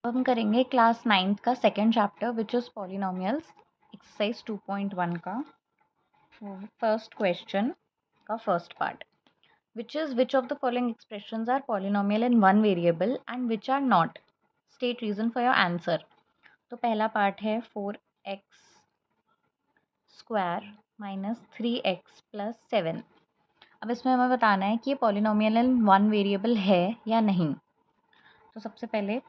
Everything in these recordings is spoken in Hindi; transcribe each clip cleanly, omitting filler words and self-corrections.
हम करेंगे क्लास 9th का second chapter which is polynomials exercise 2.1 का फर्स्ट क्वेश्चन का first part which of the following expressions are polynomial in one variable and which are not state reason for your answer. तो पहला पार्ट है 4x square minus 3x plus 7। अब इसमें हमें बताना है कि ये पॉलिनोमियल इन वन वेरिएबल है या नहीं। तो सबसे पहले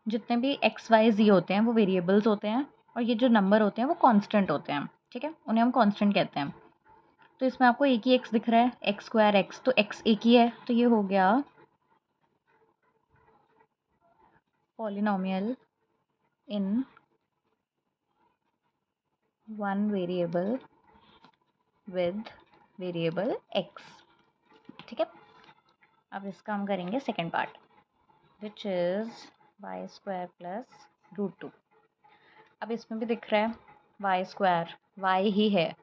जितने भी एक्स वाई जी होते हैं वो वेरिएबल्स होते हैं और ये जो नंबर होते हैं वो कांस्टेंट होते हैं, ठीक है, उन्हें हम कांस्टेंट कहते हैं। तो इसमें आपको एक ही एक्स दिख रहा है, एक्स स्क्वायर एक्स, तो एक्स एक ही है, तो ये हो गया polynomial in one variable with variable x, ठीक है। अब इसका हम करेंगे second part which is why square plus √2। अब इसमें भी दिख रहा है वाई स्क्वायर, वाई ही है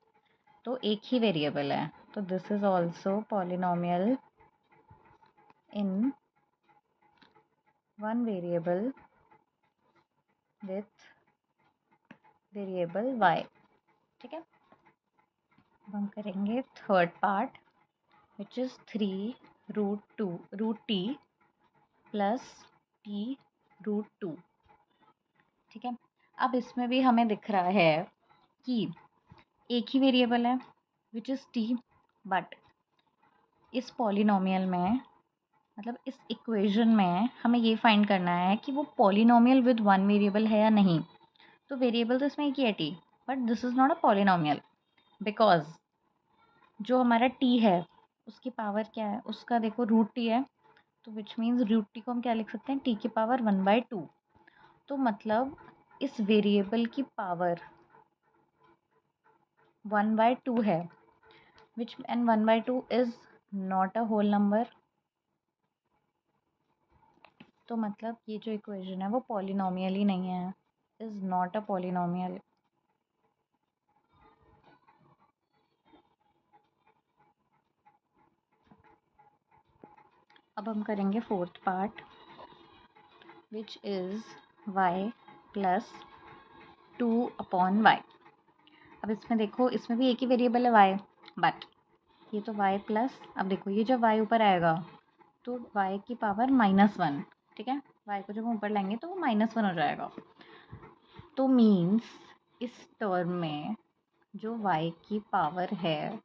तो एक ही वेरिएबल है, तो this is also polynomial in one variable with variable y, ठीक है। अब हम करेंगे third part which is 3√2 plus t√2, ठीक है। अब इसमें भी हमें दिख रहा है कि एक ही वेरिएबल है विच इज़ t, बट इस पॉलिनोमियल में मतलब इस इक्वेशन में हमें ये फाइंड करना है कि वो पॉलिनोमियल विद वन वेरिएबल है या नहीं। तो वेरिएबल तो इसमें एक ही है t, but this is not a polynomial because जो हमारा t है उसकी पावर क्या है, उसका देखो √t है, तो विच मीन्स √t को हम क्या लिख सकते हैं, t की पावर 1/2। तो मतलब इस वेरिएबल की पावर 1/2 है which and 1/2 is not a whole number. तो मतलब ये जो इक्वेशन है वो पॉलिनोमियल ही नहीं है, इज़ नॉट अ पॉलिनोमियल। अब हम करेंगे fourth part which is y plus 2/y। अब इसमें देखो इसमें भी एक ही वेरिएबल है y, बट ये तो y प्लस, अब देखो ये जब y ऊपर आएगा तो y की पावर -1, ठीक है, y को जब हम ऊपर लाएंगे तो वो -1 हो जाएगा। तो मीन्स इस टर्म में जो y की पावर है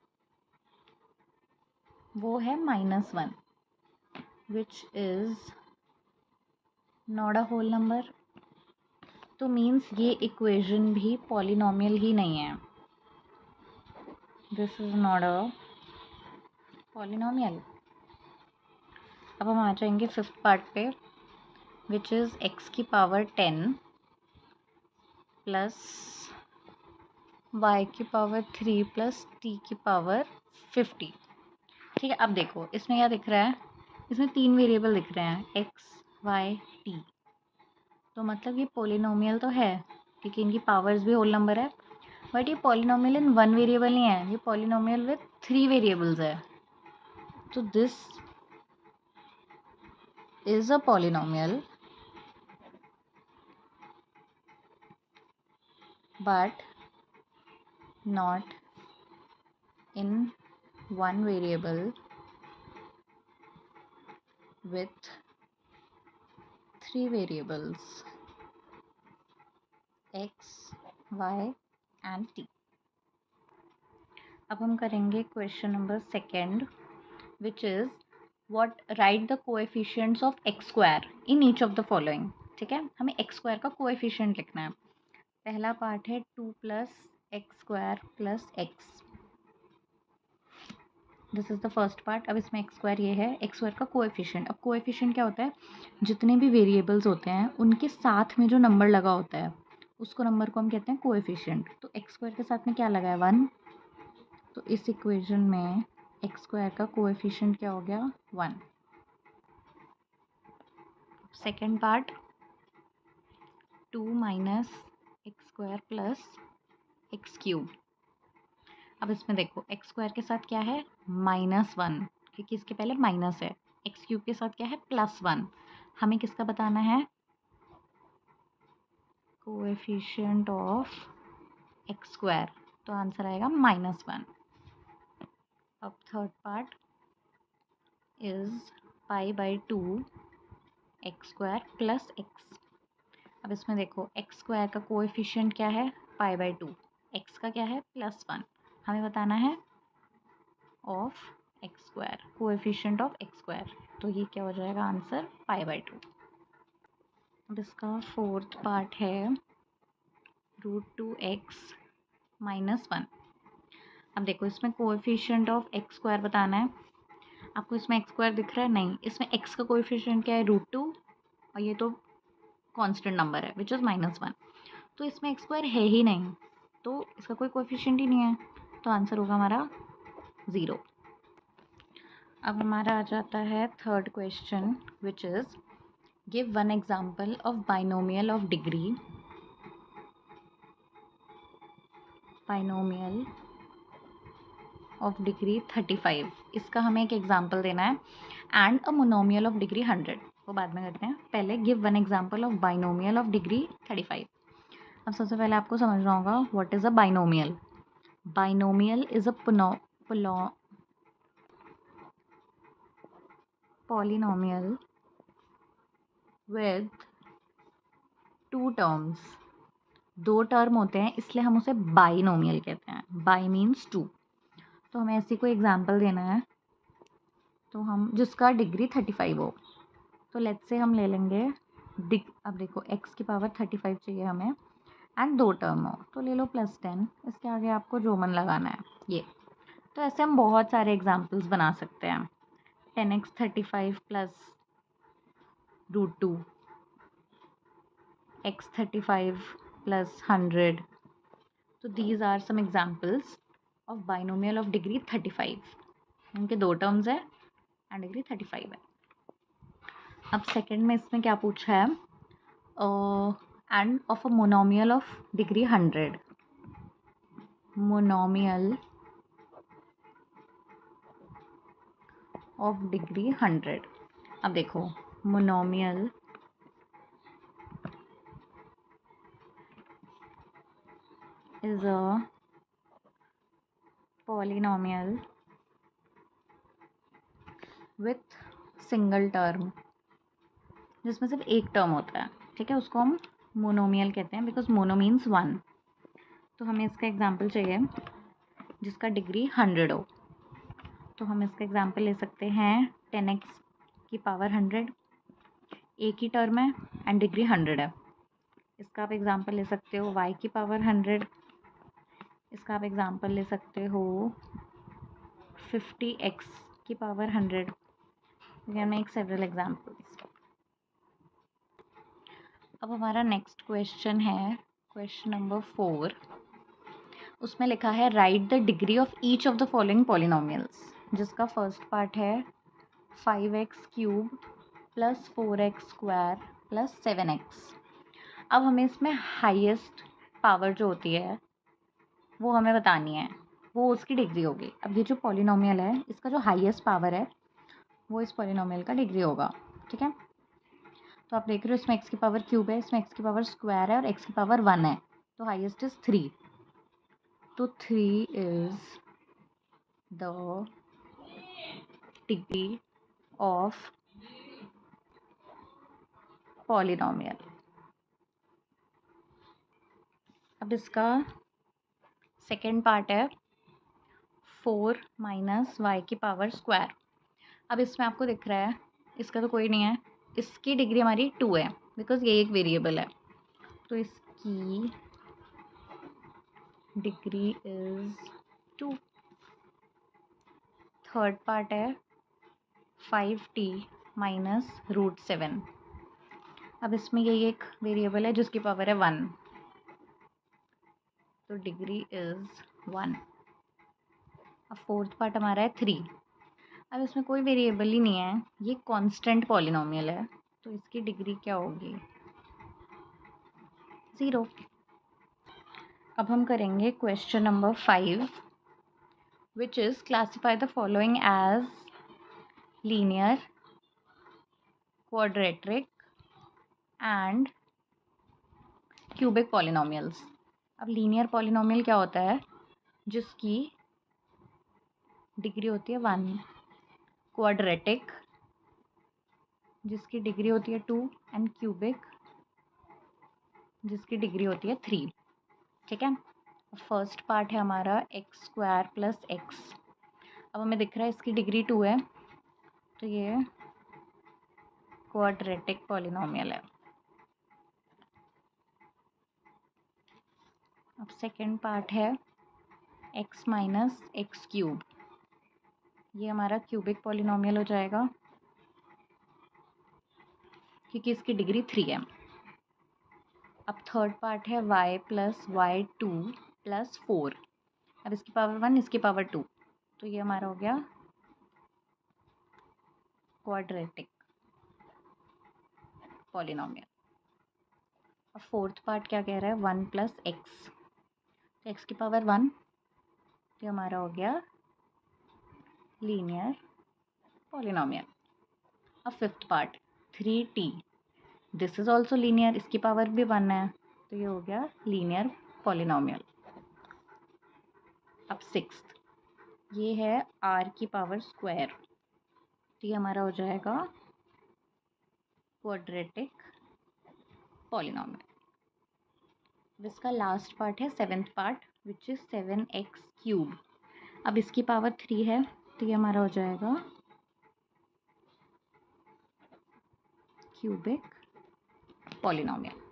वो है -1 which is not a whole number. तो मीन्स ये इक्वेशन भी पॉलिनोमियल ही नहीं है, this is not a polynomial. अब हम आ जाएंगे फिफ्थ पार्ट पे विच इज़ x की पावर 10 प्लस y की पावर 3 प्लस t की पावर 50, ठीक है। अब देखो इसमें क्या दिख रहा है, इसमें 3 वेरिएबल दिख रहे हैं x y t, तो मतलब ये पॉलिनोमियल तो है क्योंकि इनकी पावर्स भी होल नंबर है, बट ये पॉलिनोमियल इन वन वेरिएबल नहीं है, ये पॉलिनोमियल विथ 3 वेरिएबल्स है। तो this is a polynomial but not in one variable with 3 variables x, y and t। अब हम करेंगे question number second which is what right the coefficients of x square in each of the following, ठीक है। हमें एक्स स्क्वायर का कोएफिशिएंट लिखना है। पहला पार्ट है 2 plus x square plus x, this is the first part. अब इसमें एक्स स्क्वायर ये है, एक्स स्क्वायर का कोएफिशिएंट। अब कोएफिशिएंट क्या होता है, जितने भी वेरिएबल्स होते हैं उनके साथ में जो नंबर लगा होता है उसको नंबर को हम कहते हैं कोएफिशिएंट। तो एक्स स्क्वायर के साथ में क्या लगा है 1, तो इस इक्वेशन में एक्स स्क्वायर का कोएफिशिएंट क्या हो गया 1। Second part 2 minus x square plus x cube. अब इसमें देखो एक्स स्क्वायर के साथ क्या है -1 क्योंकि इसके पहले माइनस है, एक्स क्यूब के साथ क्या है +1। हमें किसका बताना है कोएफिशिएंट ऑफ एक्स स्क्वायर, तो आंसर आएगा -1। अब third part is π/2 x square plus x. अब इसमें देखो एक्स स्क्वायर का कोएफिशिएंट क्या है, π/2, एक्स का क्या है +1, हमें बताना है of x square, coefficient of x square, तो ये क्या हो जाएगा आंसर π/2। अब इसका फोर्थ पार्ट है √2x - 1। अब देखो इसमें कोएफिशिएंट ऑफ एक्स स्क्वायर बताना है, आपको इसमें एक्स स्क्वायर दिख रहा है, नहीं, इसमें एक्स का कोएफिशिएंट क्या है √2, और ये तो कांस्टेंट नंबर है विच इज़ -1, तो इसमें एक्स स्क्वायर है ही नहीं, तो इसका कोई कोएफिशिएंट ही नहीं है, तो आंसर होगा हमारा 0। अब हमारा आ जाता है third question which is give one example of binomial of degree of degree 35। इसका हमें एक एग्जाम्पल देना है, and a monomial of degree 100, वो बाद में करते हैं, पहले give one example of binomial of degree 35। अब सबसे पहले आपको समझना होगा what is a binomial. Binomial is a polynomial with two terms, दो टर्म होते हैं इसलिए हम उसे बाइनोमियल कहते हैं, बाई मीन्स टू। तो हमें ऐसी कोई एग्जांपल देना है, तो हम जिसका डिग्री 35 हो, तो लेट्स से हम ले लेंगे अब देखो x की पावर 35 चाहिए हमें, एंड दो टर्म हो, तो ले लो +10, इसके आगे आपको जो मन लगाना है ये। तो ऐसे हम बहुत सारे एग्जांपल्स बना सकते हैं, 10x 35 plus √2, x 35 plus 100. So these are some examples of binomial of degree 35. इनके दो टर्म्स है एंड डिग्री 35 है। अब सेकंड में इसमें क्या पूछा है, end of a monomial of degree 100, monomial of degree 100। अब देखो monomial is a polynomial with single term, जिसमें सिर्फ एक टर्म होता है, ठीक है, उसको हम मोनोमियल कहते हैं बिकॉज मोनो मीन्स 1। तो हमें इसका एग्जांपल चाहिए जिसका डिग्री 100 हो, तो हम इसका एग्जांपल ले सकते हैं 10x की पावर 100, एक ही टर्म है एंड डिग्री 100 है। इसका आप एग्जांपल ले सकते हो y की पावर 100, इसका आप एग्जांपल ले सकते हो 50x की power 100। We can make several examples. अब हमारा नेक्स्ट क्वेश्चन है क्वेश्चन नंबर 4, उसमें लिखा है write the degree of each of the following polynomials, जिसका फर्स्ट पार्ट है 5x³ plus 4x² plus 7x। अब हमें इसमें हाईएस्ट पावर जो होती है वो हमें बतानी है, वो उसकी डिग्री होगी। अब ये जो पॉलिनोमियल है इसका जो हाईएस्ट पावर है वो इस पॉलिनोमियल का डिग्री होगा, ठीक है। तो आप देख रहे हो इसमें x की पावर क्यूब है, इसमें x की पावर स्क्वायर है और x की पावर 1 है, तो हाईएस्ट इज 3। तो 3 is the degree of polynomial. अब इसका सेकेंड पार्ट है 4 - y की पावर स्क्वायर। अब इसमें आपको दिख रहा है इसका तो कोई नहीं है, इसकी डिग्री हमारी 2 है बिकॉज ये एक वेरिएबल है, तो इसकी डिग्री इज 2। थर्ड पार्ट है 5t - √7। अब इसमें ये एक वेरिएबल है जिसकी पावर है 1, तो डिग्री इज 1। अब फोर्थ पार्ट हमारा है 3। अब इसमें कोई वेरिएबल ही नहीं है, ये कांस्टेंट पॉलिनोमियल है, तो इसकी डिग्री क्या होगी 0। अब हम करेंगे question number 5 which is classify the following as linear, quadratic and cubic polynomials. अब लीनियर पॉलिनोमियल क्या होता है? जिसकी डिग्री होती है 1। क्वाड्रेटिक जिसकी डिग्री होती है 2 एंड क्यूबिक जिसकी डिग्री होती है 3। ठीक है, फर्स्ट पार्ट है हमारा एक्स स्क्वायर प्लस एक्स। अब हमें दिख रहा है इसकी डिग्री 2 है, तो ये क्वाड्रेटिक पॉलिनोमियल है। अब सेकेंड पार्ट है एक्स माइनस एक्स क्यूब, ये हमारा क्यूबिक पॉलिनोमियल हो जाएगा क्योंकि इसकी डिग्री 3 है। अब थर्ड पार्ट है y प्लस वाई 2 प्लस 4। अब इसकी पावर 1 इसकी पावर 2, तो ये हमारा हो गया क्वाड्रेटिक पॉलिनोमियल। अब फोर्थ पार्ट क्या कह रहा है? 1 प्लस एक्स, तो एक्स की पावर 1, तो हमारा हो गया लीनियर पॉलिनोमियल। अब fifth part 3t, this is also linear, इसकी पावर भी 1 है, तो ये हो गया लीनियर पॉलिनोमियल। अब सिक्स्थ, ये है r की पावर स्क्वायर, तो ये हमारा हो जाएगा क्वाड्रेटिक पॉलिनोमियल। इसका लास्ट पार्ट है seventh part which is 7x cube. अब इसकी पावर 3 है, तो ये हमारा हो जाएगा क्यूबिक पॉलिनोमियल।